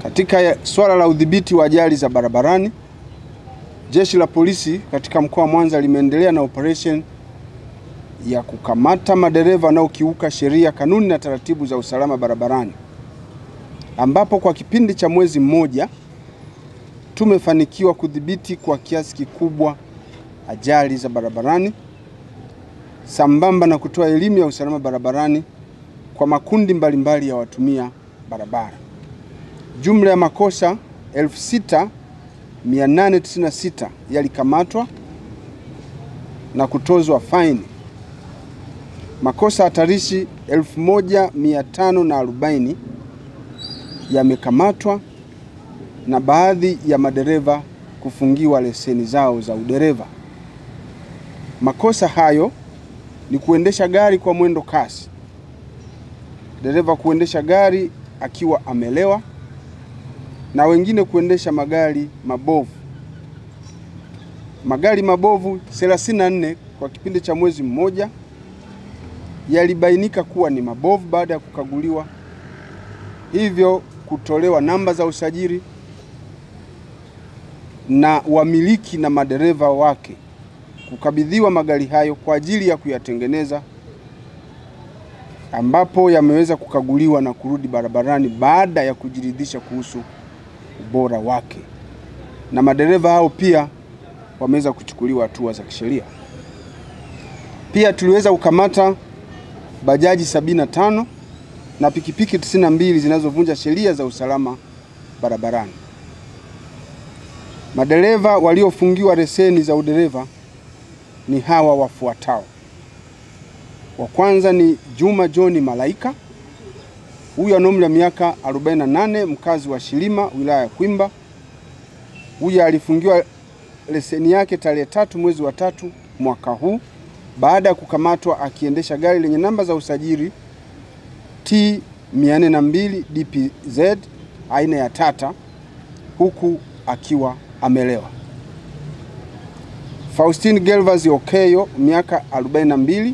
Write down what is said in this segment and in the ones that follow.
Katika swala la udhibiti wa ajali za barabarani, Jeshi la Polisi katika mkoa wa Mwanza limeendelea na operation ya kukamata madereva wanaokiuka sheria, kanuni na taratibu za usalama barabarani, ambapo kwa kipindi cha mwezi mmoja tumefanikiwa kudhibiti kwa kiasi kikubwa ajali za barabarani, sambamba na kutoa elimu ya usalama barabarani kwa makundi mbalimbali ya watumia barabara. Jumla ya makosa 6896 yalikamatwa na kutozwa faini. Makosa hatarishi 1540 yamekamatwa na baadhi ya madereva kufungiwa leseni zao za udereva. Makosa hayo ni kuendesha gari kwa mwendo kasi, dereva kuendesha gari akiwa amelewa, na wengine kuendesha magari mabovu. Magari mabovu 34 kwa kipindi cha mwezi mmoja yalibainika kuwa ni mabovu baada ya kukaguliwa, hivyo kutolewa namba za usajili na wamiliki na madereva wake kukabidhiwa magari hayo kwa ajili ya kuyatengeneza, ambapo yameweza kukaguliwa na kurudi barabarani baada ya kujiridhisha kuhusu ubora wake, na madereva hao pia wameweza kuchukuliwa hatua za kisheria. Pia tuliweza kukamata bajaji 75 na pikipiki 92 zinazovunja sheria za usalama barabarani. Madereva waliofungiwa leseni za udereva ni hawa wafuatao. Wa kwanza ni Juma John Malaika. Huyu ana umri wa miaka 48, mkazi wa Shilima, wilaya ya Kwimba. Huyu alifungiwa leseni yake tarehe 3 mwezi wa 3 mwaka huu baada ya kukamatwa akiendesha gari lenye namba za usajili T402 DPZ aina ya Tata huku akiwa amelewa. Faustine Gervas Okeyo, miaka 42,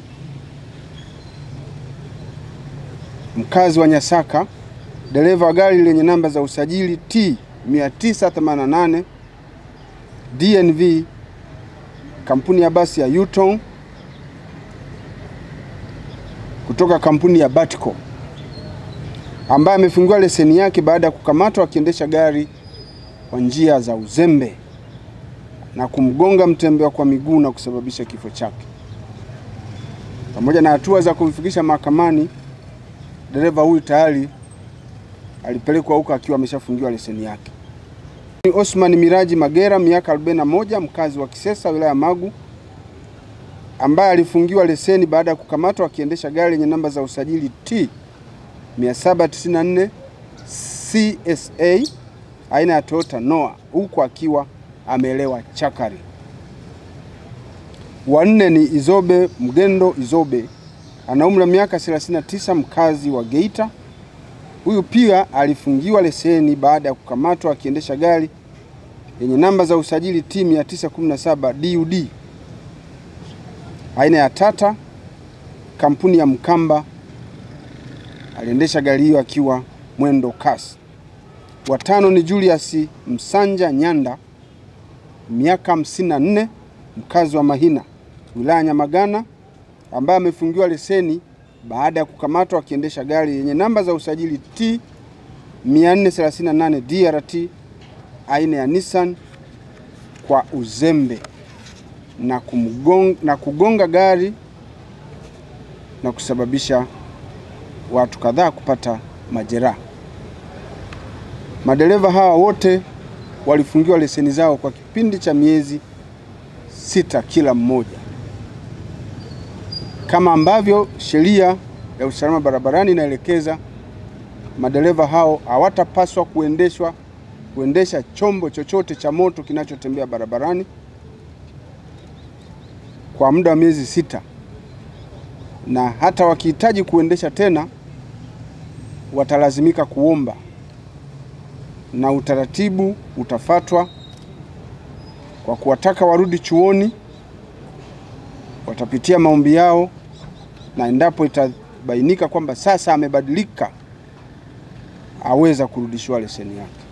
mkazi wa Nyasaka, dereva wa gari lenye namba za usajili T988 DNV, kampuni ya basi ya Yutong kutoka kampuni ya Batco, ambaye amefungiwa leseni yake baada ya kukamatwa akiendesha gari kwa njia za uzembe na kumgonga mtembea kwa miguu na kusababisha kifo chake. Pamoja na hatua za kumfikisha mahakamani, dereva huyu tayari alipelekwa huko akiwa ameshafungiwa leseni yake. Osman Miraji Magera, miaka 41, mkazi wa Kisesa, wilaya Magu, ambaye alifungiwa leseni baada ya kukamatwa akiendesha gari lenye namba za usajili T794 CSA aina ya Toyota Noah huku akiwa amelewa chakari. Wanne ni Izobe Mgendo Izobe, ana umri wa miaka 39, mkazi wa Geita. Huyu pia alifungiwa leseni baada ya kukamatwa akiendesha gari yenye namba za usajili T917 DUD aina ya Tata, kampuni ya Mkamba. Aliendesha gari hiyo akiwa mwendo kasi. Watano ni Julius Msanja Nyanda, miaka 54, mkazi wa Mahina, wilaya Nyamagana, ambaye amefungiwa leseni baada ya kukamatwa akiendesha gari yenye namba za usajili T438 DRT aina ya Nissan kwa uzembe na kugonga gari na kusababisha watu kadhaa kupata majeraha. Madereva hawa wote walifungiwa leseni zao kwa kipindi cha miezi 6 kila mmoja, kama ambavyo sheria ya usalama barabarani inaelekeza. Madereva hao hawatapaswa kuendesha chombo chochote cha moto kinachotembea barabarani kwa muda wa miezi 6, na hata wakihitaji kuendesha tena watalazimika kuomba, na utaratibu utafuatwa kwa kuwataka warudi chuoni. Watapitia maombi yao, na endapo itabainika kwamba sasa amebadilika aweza kurudishiwa leseni yake.